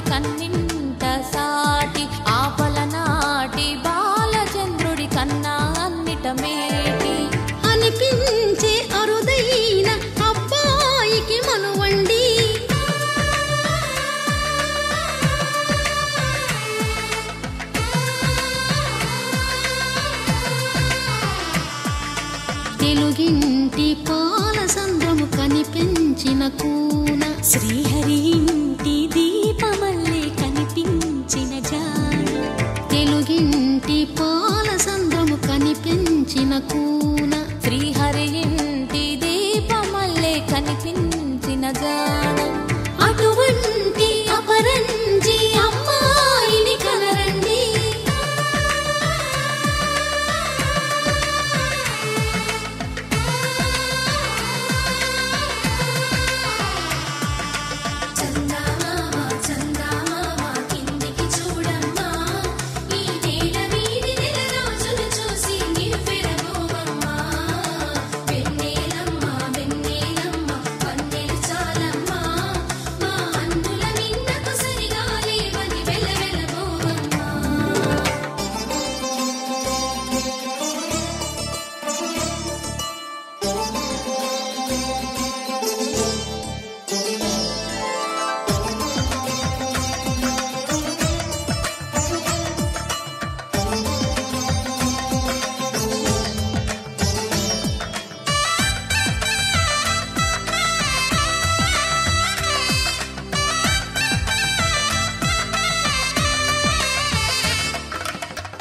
రాముడి కన్నింట సాటి ఆపలనాటి బాలచంద్రుడి కన్నా అన్నిట మేటి అనిపించే అరుదైన అబ్బాయికి మనువండి తెలుగింటి పాలసంద్రము కనిపించిన కూన శ్రీహరి ఇంటి దీపమల్లే కనిపించిన జాన తెలుగింటి పాలసంద్రము కనిపించిన కూన శ్రీహరి ఇంటి దీపమల్లే కనిపించిన జాన అటువంటి అపరంజి అమ్మాయిని కనరండి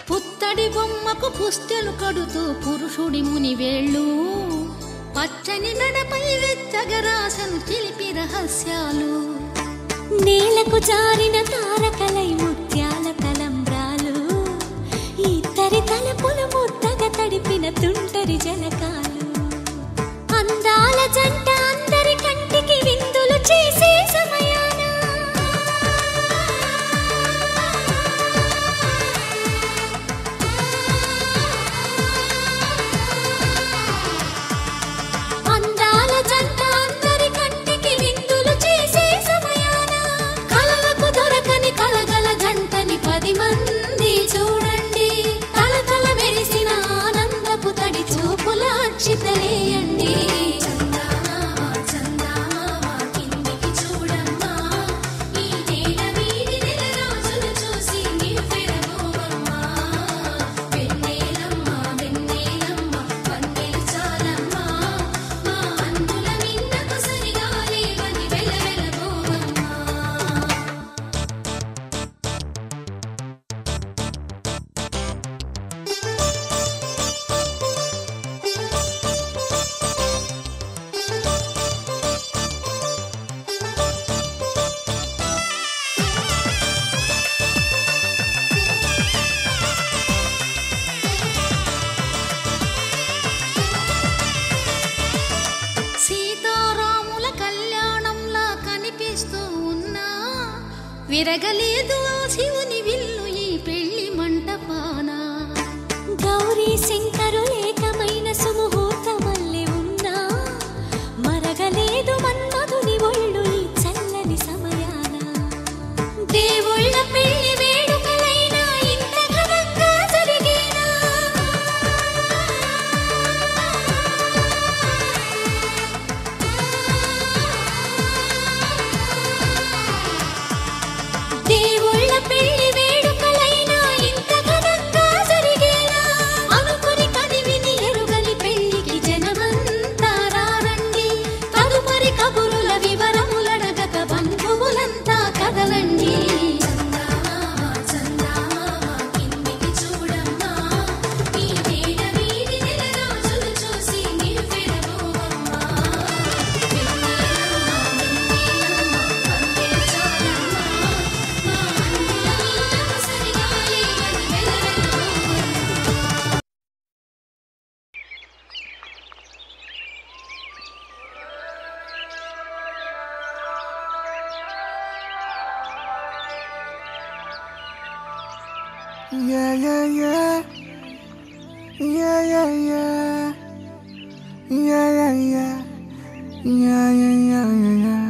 పుత్తడి బొమ్మకు పుస్తెలు కడుతూ పురుషుడి ముని వేళ్ళు పచ్చని నడపై వెచ్చగరాసను చిలిపి రహస్యాలు నేలకు జారిన తారకలై ముత్యాల తలంబ్రాలు ఇద్దరి తలపులు ముద్దగా తడిపిన తుంటరి జలకాలు అందాల జంట అందరి కంటికి విందులు చేసే సమయాన అందాల జంట అందరి కంటికి విందులు చేసే సమయాన కలలకు దొరకని కలగల జంటని 10 మంది చూడండి తలతల మెరిసిన ఆనందపు తడి చూపుల అక్షితలేయండి సీతారాముల కళ్యాణంలా కనిపిస్తూ ఉన్నా విరగలేదు ఆ శివుని విల్లు ఈ పెళ్లి మంటపాన గౌరీ శంకరులేకమైన సుముహూర్తమల్లే ఉన్నా మరగలేదు మన్మధుని ఒళ్ళు ఈ చల్లని సమయాన దేవుళ్ళ పెళ్లి వేడుకలైనా ఇంత ఘనంగా జరిగేనా దేవుళ్ళ పెళ్లి వేడుకలైనా ఇంత ఘనంగా జరిగేనా అనుకుని కనివిని ఎరుగని పెళ్లికి జనమంతా రారండి తదుపరి కబురుల వివరములడగక బంధువులంతా కదలండి Yeah, yeah, yeah. Yeah, yeah, yeah. Yeah, yeah, yeah. Yeah, yeah, yeah, yeah, yeah.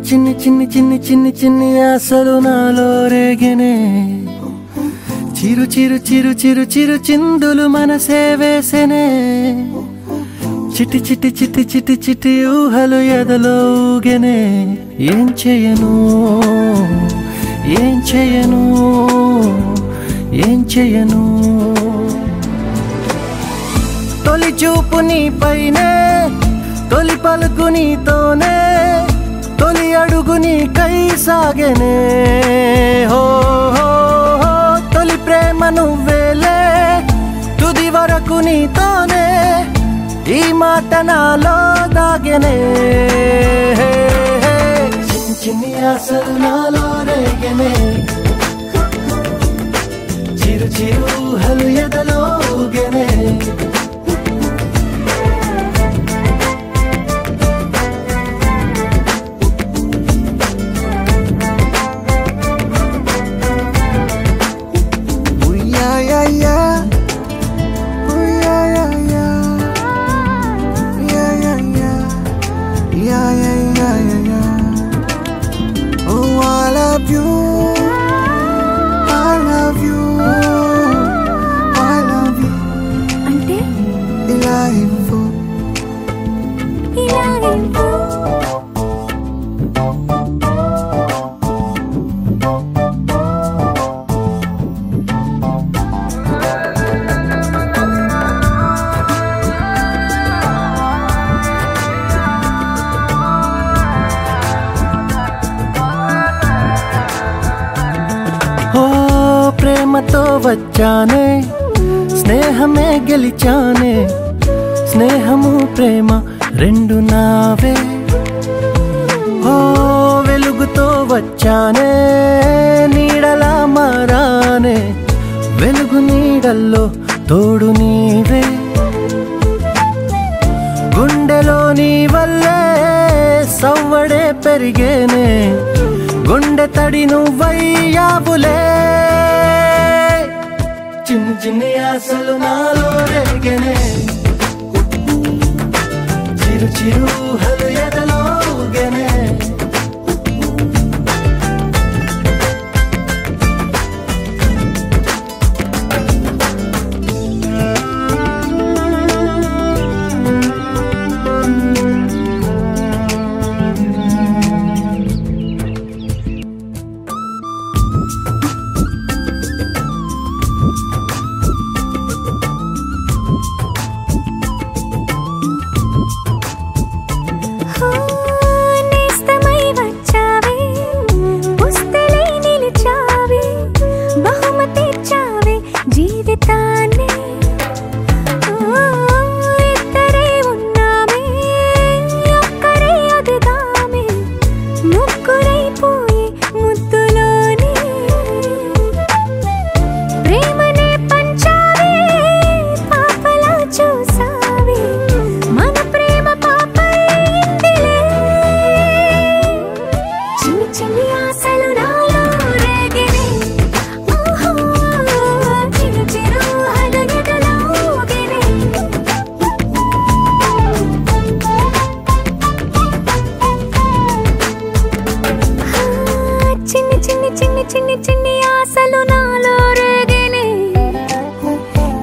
చిన్ని చిన్ని చిన్ని చిన్ని చిన్ని ఆశలు నాలో రేగెనే చిరు చిరు చిరు చిరు చిరు చిందులు మనసే వేసెనే చిటి చిటి చిటి చిటి చిటి ఊహలు ఎదలో ఊగెనే ఏం చేయను ఏం చేయను ఏం చేయను తొలి చూపు నీ పైనే తొలి పలుకు నీతోనే తొలి అడుగు నీకై సాగెనే హో హో హో తొలి ప్రేమ నువ్వేలే తుది వరకు నీతోనే ఈ మాట నాలో దాగెనే చిన్ని చిన్ని ఆశలు నాలో రేగెనే చిరు చిరు ఊహలు ఎదలో ఊగెనే ప్రేమతో వచ్చానే స్నేహమే గెలిచానే స్నేహము ప్రేమ రెండు నావే ఓ వెలుగుతో వచ్చానే నీడలా మారానే వెలుగు నీడల్లో తోడు నీవే గుండెలో నీ వల్లే సవ్వడే పెరిగేనే గుండె తడి నువ్వయ్యావులే చిన్ని చిన్ని ఆశలు నాలో రేగెనే చిరు చిరు ఊహలు ఎదలో ఊగెనే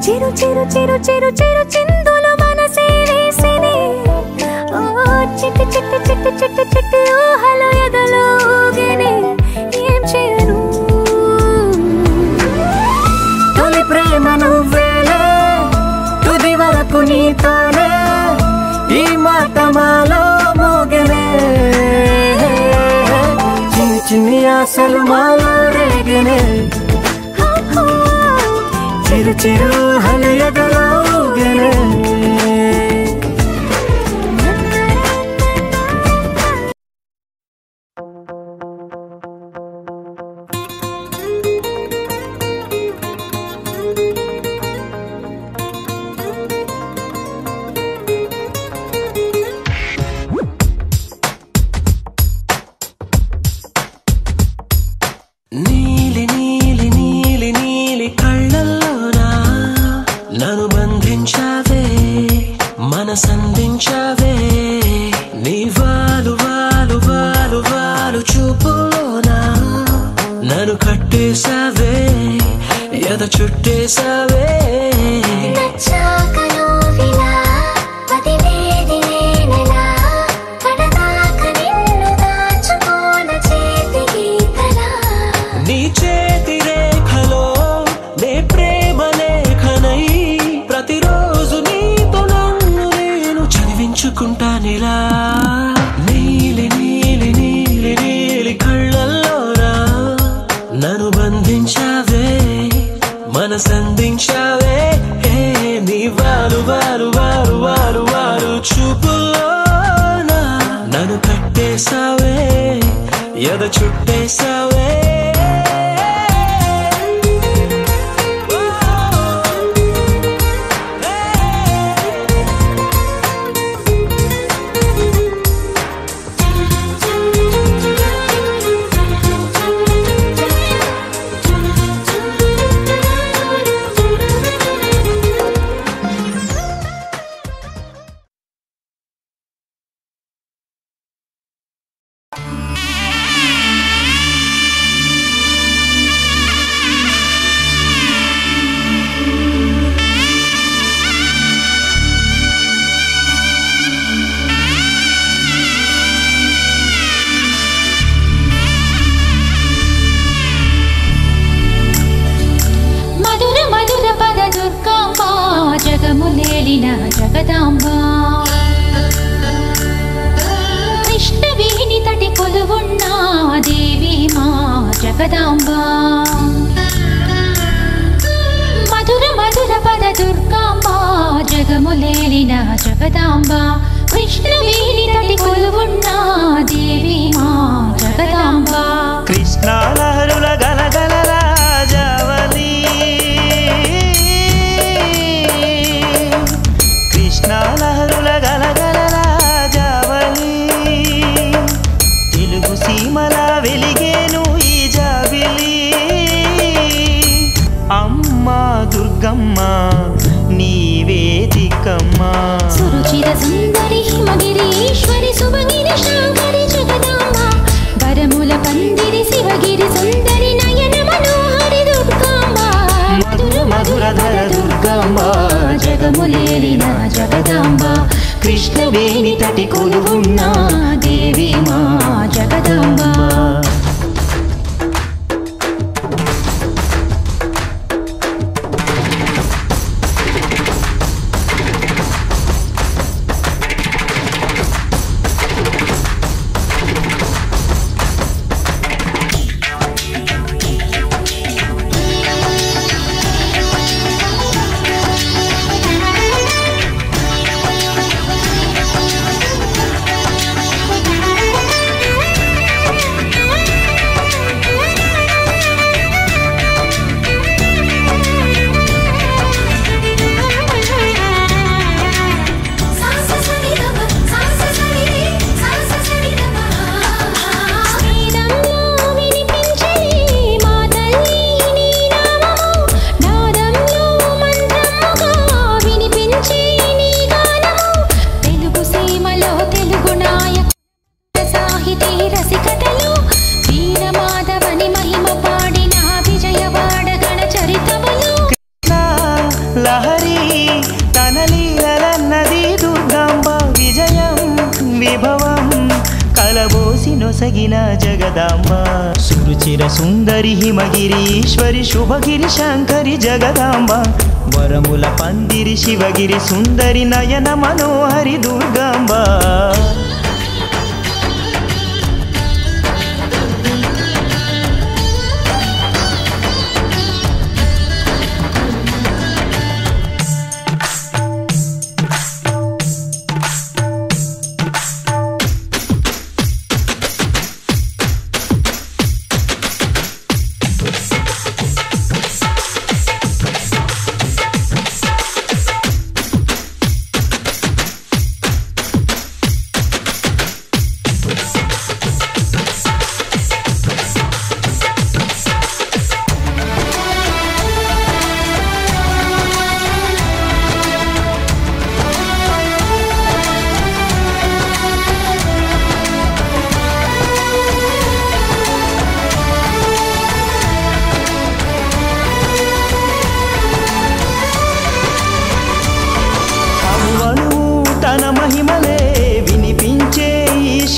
చిరు చిరు చిరు చిరు చిందులు మనసే వేసినే చిట్టి చిట్టి చిట్టి చిట్టి చిట్టి ఊహలు ఎదలో ఊగెనే ఏం చేయను తొలి ప్రేమ నువ్వేలే తుది వరకు నీతోనే ఈ మాట మాలో మోగెనే చిన్ని చిన్ని ఆశలు మాలో రేగెనే చిరు చిరు హలు ఎదలో ఊగెనే నీలి నీలి నీలి నీలి కళ్ళల్లోనా నన్ను బంధించావే మనసందించావే నీ వాలు వాలు వాలు వాలు ఎద చుట్టేసావే నచ్చాక నువ్విలా వదిలేది నేనెలా కడదాక నిన్ను దాచుకోన చేతి గీతలా నీ చేతి రేఖలో నే ప్రేమ లేఖనై ప్రతిరోజు నీతో నన్ను నేను చదివించుకుంటానిలా నీలి నీలి నీలి నీలి కళ్ళల్లోరా నన్ను బంధించావే మనసందించావే నీ వారు వారు వారు వారు వారు చూపులోనా నన్ను కట్టేసావే ఎద చుట్టేసావే జగదాంబ కృష్ణవేణి తటి కొలువున్న దేవి మా జగదాంబ మధుర మధుర పద దుర్గాంబ జగములేలిన జగదాంబ కృష్ణవేణి తటి కొలువున్న దేవి మా జగదాంబ కృష్ణాలహరుల గలగల రాజావళి కృష్ణాలహరుల గలగల రాజావళి తెలుగు సీమల వెలిగేను ఈ జాబిలి అమ్మా దుర్గమ్మ నీవే దిక్కమ్మ సురుచిర సుందరి హిమగిరీశ్వరి శుభగిరి శాంకరి జగదాంబ వరముల పందిరి శివగిరి సుందరి నయన మనోహరి దుర్గాంబ మధుర మధురధర దుర్గమ్మ జగములేలిన జగదాంబ కృష్ణవేణి తటి కొలువున్న దేవి మా జగదాంబ సగిన జగదాంబ సురుచిర సుందరి హిమగిరీశ్వరి శుభగిరి శాంకరి జగదాంబ వరముల పందిరి శివగిరి సుందరి నయన మనోహరి దుర్గాంబ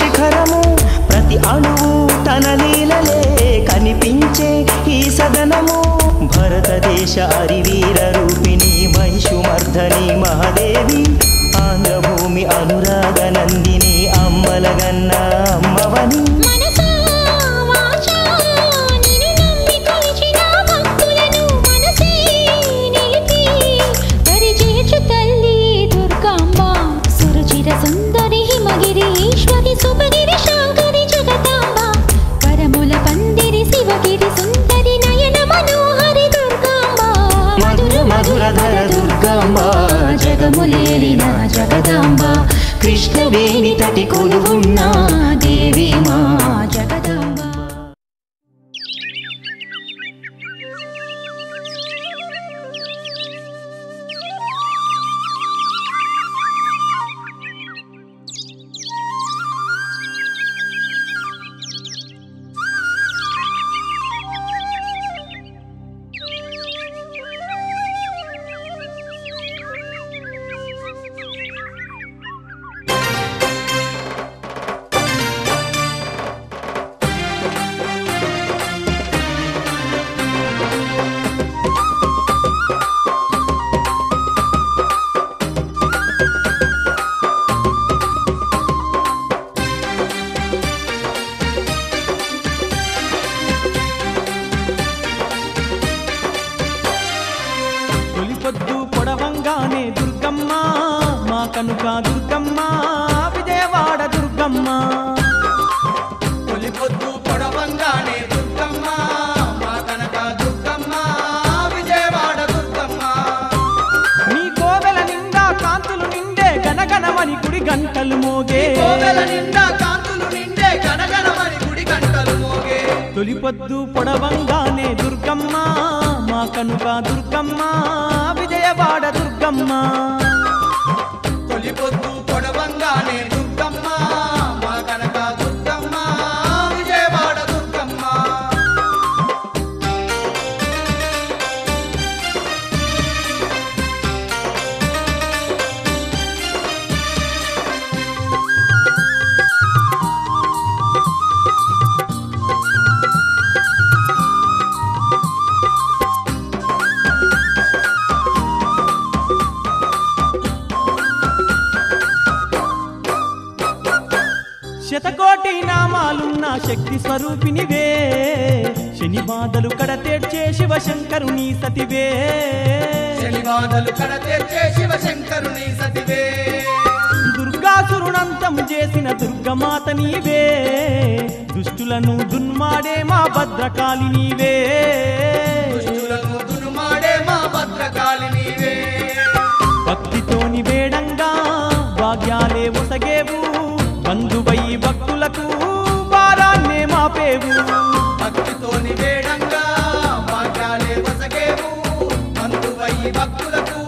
శిఖరము ప్రతి అణువు తన లీలలే కనిపించే ఈ సదనము భారతదేశ అరివీర రూపిణి మహిషుమర్ధని మహాదేవి ఆంధ్రభూమి అనురాగ నందిని అమ్మలగన్న అమ్మవని సుందరి హిమగిరి ఈశ్వరి సుభగిరి శాంకరి జగదాంబ పరముల పందిరి శివగిరి సుందరి నయన మనోహరి దుర్గాంబ మధుర మధురధర దుర్గాంబ జగములేలిన జగదాంబ కృష్ణవేణి తటి కొలువున్న దేవి మా జగదాంబ. పొద్దు పొడవంగానే దుర్గమ్మ మా కనుక దుర్గమ్మ విజయవాడ దుర్గమ్మ తొలి పొద్దు పొడవంగానే దుర్గమ్మ మా కనక దుర్గమ్మ విజయవాడ దుర్గమ్మ నీ కోవెల నిండా కాంతులు నిండే గనగనమని గుడి గంటలు మోగే కోవెల నిండా కాంతులు నిండే గణగణమని గుడి గంటలు మోగే తొలి పొద్దు పొడవంగానే దుర్గమ్మ మా కనుక దుర్గమ్మ విజయవాడ దుర్గమ్మ తొలి పొద్దు పొడవంగానే దుర్గమ్మ మా కనక దుర్గమ్మ విజయవాడ దుర్గమ్మ శతకోటి నామాలున్న శక్తి స్వరూపినివే శని బాధలు కడతేర్చే శివశంకరుని సతివే శని బాధలు కడతేర్చే శివశంకరుని సతివే దుర్గాసురునంతం చేసిన దుర్గమాత నీవే దుష్టులను దున్మాడే మా భద్రకాళి నీవే దుష్టులను దునుమాడే మా భద్రకాళి నీవే భక్తితోని వేడంగా భాగ్యాలే ఒసగేవు బంధువై భక్తులకు భారాన్నే మాపేవు భక్తితోని వేడంగా భాగ్యాలే వసగేవు బంధువై భక్తులకు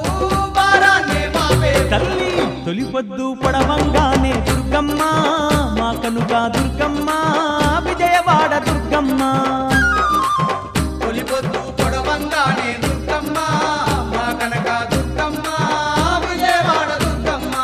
భారాన్నే మాపే తల్లి తొలి పొద్దు పొడవంగానే దుర్గమ్మ మా కనుక దుర్గమ్మ విజయవాడ దుర్గమ్మ తొలి పొద్దు పొడవంగానే దుర్గమ్మ మా కనక దుర్గమ్మ విజయవాడ దుర్గమ్మ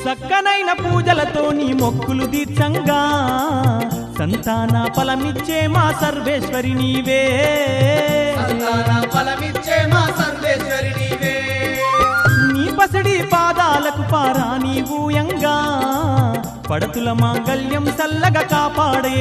చక్కనైన పూజలతో నీ మొక్కులు తీర్చంగా సంతాన ఫలమిచ్చే మా సర్వేశ్వరి నీవే సంతాన ఫలమిచ్చే మా సర్వేశ్వరి నీవే నీ పసిడి పాదాలకు పారా నీవూయంగా పడతుల మాంగళ్యం చల్లగా కాపాడే